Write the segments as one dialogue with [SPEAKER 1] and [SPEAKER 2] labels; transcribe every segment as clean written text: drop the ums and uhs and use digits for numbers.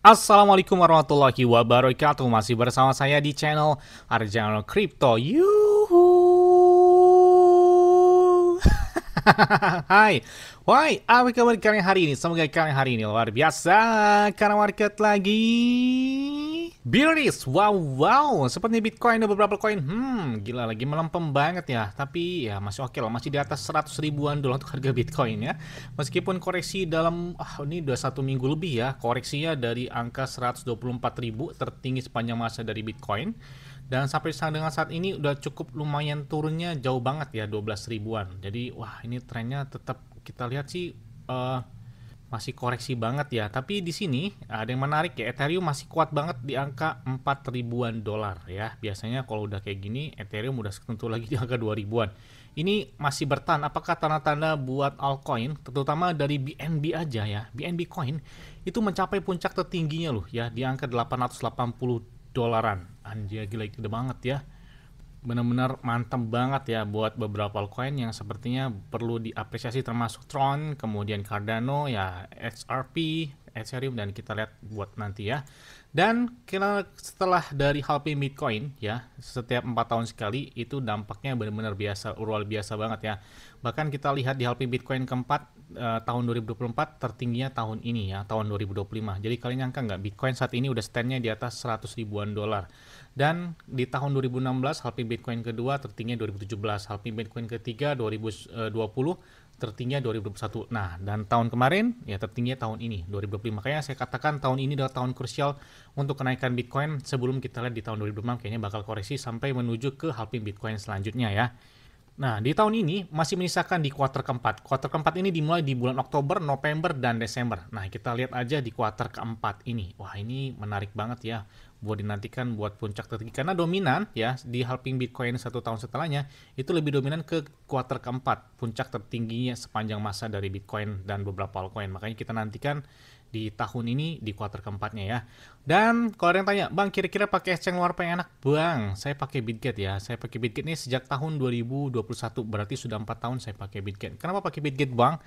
[SPEAKER 1] Assalamualaikum warahmatullahi wabarakatuh. Masih bersama saya di channel Arjano Crypto. Yuhu. Hai, why? Apa kabar kalian hari ini? Semoga kalian hari ini luar biasa karena market lagi bearish. Wow. Seperti Bitcoin dan beberapa koin, gila lagi melempem banget ya. Tapi ya masih oke lah, masih di atas 100 ribuan dolar untuk harga Bitcoin ya. Meskipun koreksi dalam ini udah 1 minggu lebih ya, koreksinya dari angka 124 ribu tertinggi sepanjang masa dari Bitcoin. Dan sampai dengan saat ini udah cukup lumayan turunnya jauh banget ya, 12 ribuan. Jadi wah, ini trennya tetap kita lihat sih masih koreksi banget ya. Tapi di sini ada yang menarik ya, Ethereum masih kuat banget di angka 4 ribuan dolar ya. Biasanya kalau udah kayak gini Ethereum udah tentu lagi di angka 2 ribuan. Ini masih bertahan. Apakah tanda-tanda buat altcoin, terutama dari BNB aja ya. BNB coin itu mencapai puncak tertingginya loh ya, di angka 880 dolaran. Anjir, gila, gede banget ya. Benar-benar mantap banget ya buat beberapa altcoin yang sepertinya perlu diapresiasi, termasuk Tron, kemudian Cardano, ya XRP, Ethereum, dan kita lihat buat nanti ya. Dan setelah dari halving Bitcoin ya, setiap 4 tahun sekali, itu dampaknya benar-benar biasa, luar biasa banget ya. Bahkan kita lihat di halving Bitcoin keempat tahun 2024 tertingginya tahun ini ya, tahun 2025. Jadi kalian nyangka nggak, Bitcoin saat ini udah standnya di atas 100 ribuan dolar. Dan di tahun 2016 halving Bitcoin kedua tertingginya 2017, halving Bitcoin ketiga 2020, tertingginya 2021. Nah, dan tahun kemarin ya tertingginya tahun ini 2025. Makanya saya katakan tahun ini adalah tahun krusial untuk kenaikan Bitcoin. Sebelum kita lihat di tahun 2026 kayaknya bakal koreksi sampai menuju ke halving Bitcoin selanjutnya ya. Nah, di tahun ini masih menyisakan di kuarter keempat. Kuarter keempat ini dimulai di bulan Oktober, November, dan Desember. Nah, kita lihat aja di kuarter keempat ini. Wah, ini menarik banget ya buat dinantikan buat puncak tertinggi. Karena dominan ya di halving Bitcoin 1 tahun setelahnya itu lebih dominan ke kuarter keempat. Puncak tertingginya sepanjang masa dari Bitcoin dan beberapa altcoin. Makanya kita nantikan di tahun ini di kuarter keempatnya ya. Dan kalau ada yang tanya, Bang, kira-kira pakai exchange luar apa yang enak? Bang, saya pakai Bitget ya. Saya pakai Bitget ini sejak tahun 2021, berarti sudah 4 tahun saya pakai Bitget. Kenapa pakai Bitget, Bang?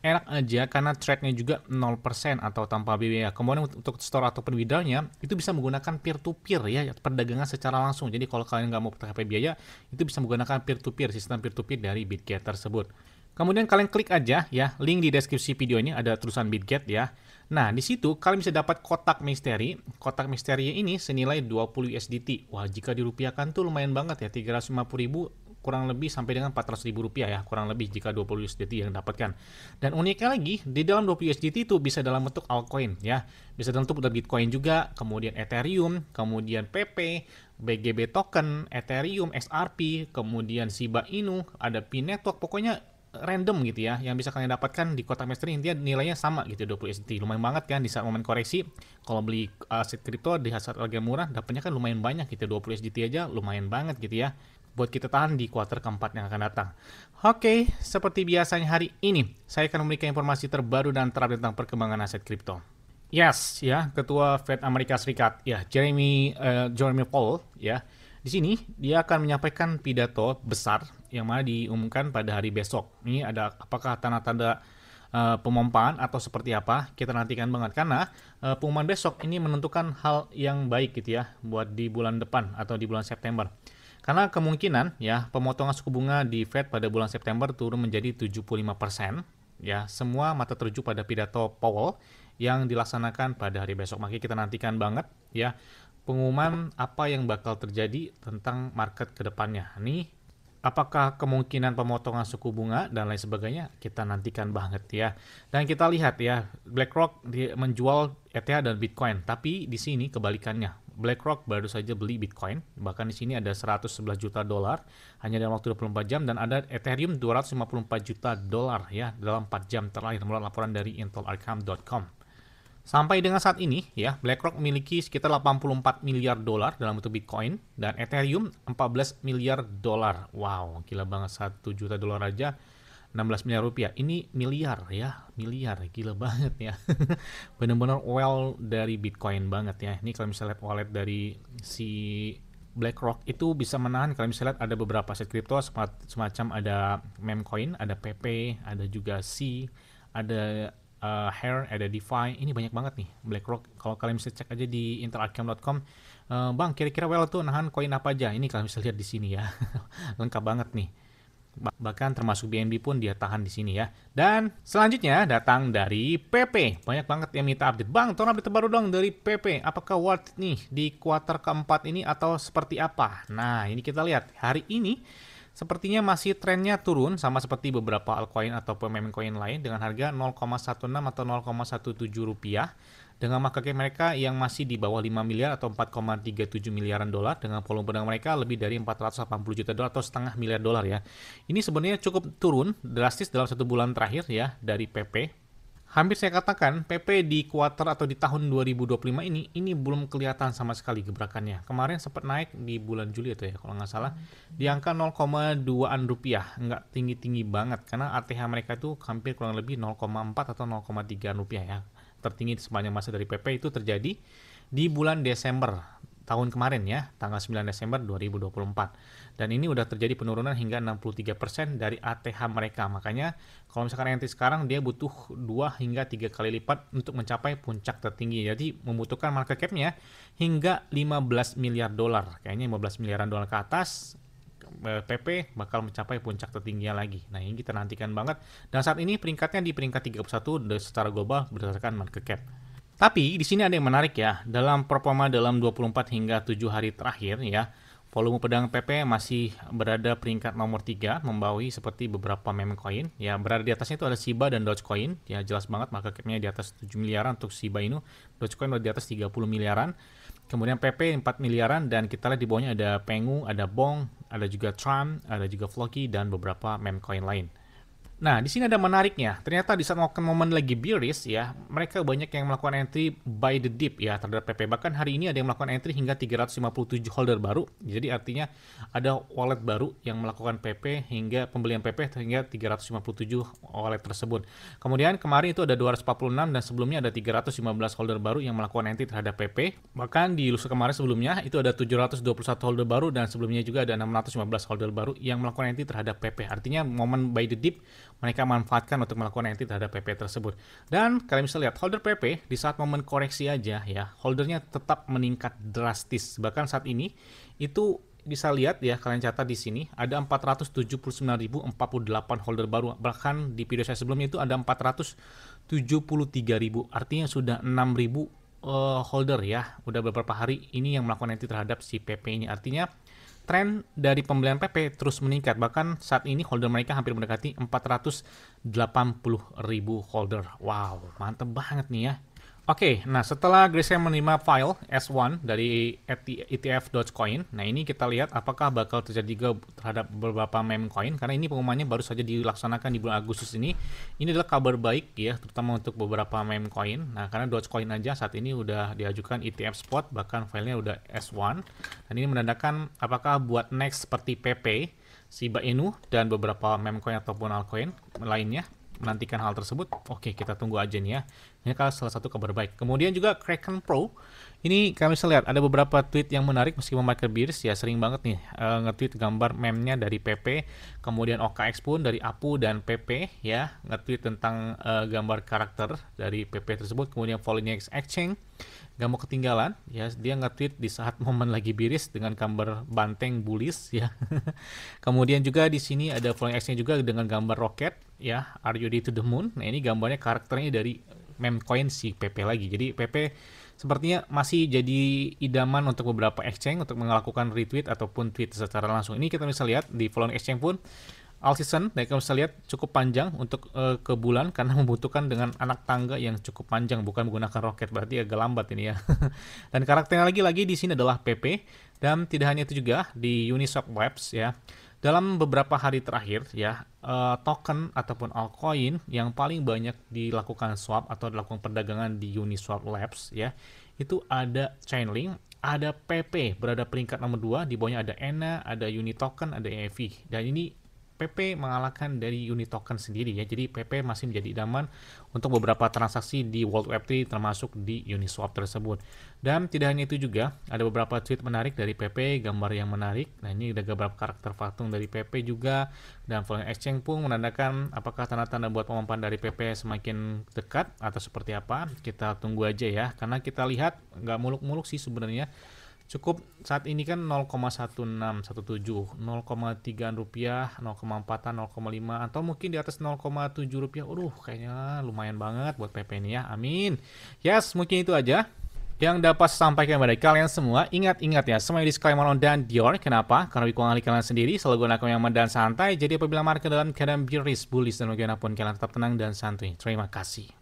[SPEAKER 1] Enak aja karena trade-nya juga 0% atau tanpa biaya. Kemudian untuk store atau withdrawal-nya itu bisa menggunakan peer-to-peer ya, perdagangan secara langsung. Jadi kalau kalian nggak mau pakai biaya, itu bisa menggunakan peer-to-peer, sistem peer-to-peer dari Bitget tersebut. Kemudian kalian klik aja ya, link di deskripsi video ini ada tulisan Bitget ya. Nah, di situ kalian bisa dapat kotak misteri. Kotak misteri ini senilai 20 USDT. Wah, jika dirupiahkan tuh lumayan banget ya, 350.000 kurang lebih sampai dengan 400.000 rupiah ya, kurang lebih jika 20 USDT yang dapatkan. Dan uniknya lagi, di dalam 20 USDT itu bisa dalam bentuk altcoin ya. Bisa dalam bentuk Bitcoin juga, kemudian Ethereum, kemudian PP, BGB token, Ethereum, XRP, kemudian Shiba Inu, ada Pi Network, pokoknya random gitu ya, yang bisa kalian dapatkan di kotak misteri. Intinya nilainya sama gitu, 20 USDT. Lumayan banget kan di saat momen koreksi. Kalau beli aset kripto di saat harga murah, dapatnya kan lumayan banyak gitu, 20 USDT aja lumayan banget gitu ya, buat kita tahan di kuarter keempat yang akan datang. Oke, seperti biasanya hari ini saya akan memberikan informasi terbaru dan terupdate tentang perkembangan aset kripto. Yes, ya, Ketua Fed Amerika Serikat, ya, Jeremy Powell, ya, di sini dia akan menyampaikan pidato besar yang mana diumumkan pada hari besok. Ini ada apakah tanda-tanda pemompaan atau seperti apa? Kita nantikan banget karena pengumuman besok ini menentukan hal yang baik gitu ya buat di bulan depan atau di bulan September. Karena kemungkinan ya pemotongan suku bunga di Fed pada bulan September turun menjadi 75%. Ya, semua mata tertuju pada pidato Powell yang dilaksanakan pada hari besok. Makanya kita nantikan banget ya pengumuman apa yang bakal terjadi tentang market ke depannya. Nih, apakah kemungkinan pemotongan suku bunga dan lain sebagainya, kita nantikan banget ya. Dan kita lihat ya, BlackRock menjual ETH dan Bitcoin, tapi di sini kebalikannya. BlackRock baru saja beli Bitcoin, bahkan di sini ada 111 juta dolar hanya dalam waktu 24 jam, dan ada Ethereum 254 juta dolar ya dalam 4 jam terakhir menurut laporan dari intelarcam.com. Sampai dengan saat ini, ya, BlackRock memiliki sekitar 84 miliar dolar dalam bentuk Bitcoin, dan Ethereum 14 miliar dolar. Wow, gila banget, 1 juta dolar aja 16 miliar rupiah. Ini miliar ya, miliar, gila banget ya. Benar-benar well dari Bitcoin banget ya. Ini kalau misalnya lihat wallet dari si BlackRock itu bisa menahan, kalau misalnya lihat ada beberapa aset kripto semacam ada Memcoin, ada PP, ada juga C, ada Hair, ada DeFi, ini banyak banget nih. BlackRock, kalau kalian bisa cek aja di interarcam.com, bang kira-kira well tuh nahan koin apa aja, ini kalian bisa lihat di sini ya. Lengkap banget nih. Bahkan termasuk BNB pun dia tahan di sini ya. Dan selanjutnya datang dari PP. Banyak banget yang minta update. Bang, tolong update terbaru dong dari PP. Apakah worth it nih di kuartal keempat ini atau seperti apa? Nah, ini kita lihat. Hari ini sepertinya masih trennya turun sama seperti beberapa altcoin atau meme coin lain dengan harga 0,16 atau 0,17 rupiah. Dengan market cap mereka yang masih di bawah 5 miliar atau 4,37 miliaran dolar, dengan volume perdagangan mereka lebih dari 480 juta dolar atau setengah miliar dolar ya. Ini sebenarnya cukup turun drastis dalam 1 bulan terakhir ya dari PP. Hampir saya katakan PP di kuartal atau di tahun 2025 ini belum kelihatan sama sekali gebrakannya. Kemarin sempat naik di bulan Juli itu ya kalau nggak salah di angka 0,2an rupiah, nggak tinggi-tinggi banget karena ATH mereka itu hampir kurang lebih 0,4 atau 0,3 rupiah ya. Tertinggi sepanjang masa dari PP itu terjadi di bulan Desember tahun kemarin ya, tanggal 9 Desember 2024. Dan ini udah terjadi penurunan hingga 63% dari ATH mereka. Makanya kalau misalkan nanti sekarang dia butuh 2 hingga 3 kali lipat untuk mencapai puncak tertinggi. Jadi membutuhkan market cap-nya hingga 15 miliar dolar. Kayaknya 15 miliaran dolar ke atas PP bakal mencapai puncak tertingginya lagi. Nah, ini kita nantikan banget. Dan saat ini peringkatnya di peringkat 31 secara global berdasarkan market cap. Tapi di sini ada yang menarik ya. Dalam performa dalam 24 hingga 7 hari terakhir ya, volume perdagangan PP masih berada peringkat nomor 3, membawahi seperti beberapa meme coin. Ya, berada di atasnya itu ada Shiba dan Dogecoin. Ya, jelas banget market cap-nya di atas 7 miliaran untuk Shiba Inu. Dogecoin di atas 30 miliaran. Kemudian PP 4 miliaran dan kita lihat di bawahnya ada Pengu, ada Bong, ada juga Tron, ada juga Floki dan beberapa meme coin lain. Nah, di sini ada menariknya. Ternyata di saat momen lagi bearish ya, mereka banyak yang melakukan entry buy the dip ya terhadap PP. Bahkan hari ini ada yang melakukan entry hingga 357 holder baru. Jadi artinya ada wallet baru yang melakukan PP hingga pembelian PP hingga 357 wallet tersebut. Kemudian kemarin itu ada 246 dan sebelumnya ada 315 holder baru yang melakukan entry terhadap PP. Bahkan di lusa kemarin sebelumnya itu ada 721 holder baru dan sebelumnya juga ada 615 holder baru yang melakukan entry terhadap PP. Artinya momen buy the dip mereka manfaatkan untuk melakukan entry terhadap PP tersebut. Dan kalian bisa lihat holder PP di saat momen koreksi aja ya, holdernya tetap meningkat drastis. Bahkan saat ini itu bisa lihat ya, kalian catat di sini ada 479.048 holder baru. Bahkan di video saya sebelumnya itu ada 473.000. Artinya sudah 6.000 holder ya. Udah beberapa hari ini yang melakukan entry terhadap si PP ini. Artinya tren dari pembelian PP terus meningkat. Bahkan saat ini holder mereka hampir mendekati 480.000 holder. Wow, mantep banget nih ya. Oke, nah setelah Grayscale menerima file S1 dari ETF Dogecoin, nah ini kita lihat apakah bakal terjadi juga terhadap beberapa meme coin, karena ini pengumumannya baru saja dilaksanakan di bulan Agustus ini. Ini adalah kabar baik ya, terutama untuk beberapa meme coin. Nah, karena Dogecoin aja saat ini udah diajukan ETF spot, bahkan filenya udah S1. Dan ini menandakan apakah buat next seperti PP, Shiba Inu, dan beberapa meme coin ataupun altcoin lainnya menantikan hal tersebut. Oke, kita tunggu aja nih ya. Ini kan salah satu kabar baik. Kemudian juga Kraken Pro. Ini kami bisa lihat ada beberapa tweet yang menarik meskipun market bearish ya, sering banget nih nge-tweet gambar meme-nya dari PP. Kemudian OKX pun dari APU dan PP ya, nge-tweet tentang gambar karakter dari PP tersebut. Kemudian Poloniex Exchange gak mau ketinggalan ya, dia nge-tweet di saat momen lagi bearish dengan gambar banteng bullish ya. Kemudian juga di sini ada Poloniex Exchange juga dengan gambar roket ya, Are You Ready to the Moon. Nah, ini gambarnya karakternya dari meme coin si PP lagi. Jadi PP sepertinya masih jadi idaman untuk beberapa exchange untuk melakukan retweet ataupun tweet secara langsung. Ini kita bisa lihat di Poloniex Exchange pun all season, dan kita bisa lihat cukup panjang untuk ke bulan karena membutuhkan dengan anak tangga yang cukup panjang, bukan menggunakan roket, berarti agak lambat ini ya. Dan karakternya lagi di sini adalah PP, dan tidak hanya itu juga di Uniswap Labs ya. Dalam beberapa hari terakhir ya, token ataupun altcoin yang paling banyak dilakukan swap atau dilakukan perdagangan di Uniswap Labs ya, itu ada Chainlink, ada PP berada peringkat nomor 2, di bawahnya ada ENA, ada Unitoken, ada EFI. Dan ini PP mengalahkan dari unit token sendiri ya. Jadi PP masih menjadi idaman untuk beberapa transaksi di World Web3 termasuk di Uniswap tersebut. Dan tidak hanya itu juga, ada beberapa tweet menarik dari PP, gambar yang menarik. Nah, ini ada beberapa karakter patung dari PP juga, dan Volume Exchange pun menandakan apakah tanda-tanda buat pemumpan dari PP semakin dekat atau seperti apa. Kita tunggu aja ya, karena kita lihat nggak muluk-muluk sih sebenarnya. Cukup saat ini kan 0,1617, 0,3 rupiah, 0,4, 0,5 atau mungkin di atas 0,7 rupiah. Kayaknya lumayan banget buat PP ini ya. Amin. Yes, mungkin itu aja yang dapat saya sampaikan kepada kalian semua. Ingat-ingat ya, semuanya disclaimer on dan Dior. Kenapa? Karena Bitcoin ahli kalian sendiri selalu gunakan yang aman dan santai. Jadi apabila market dalam keadaan bearish, bullish, dan bagaimanapun kalian tetap tenang dan santuy. Terima kasih.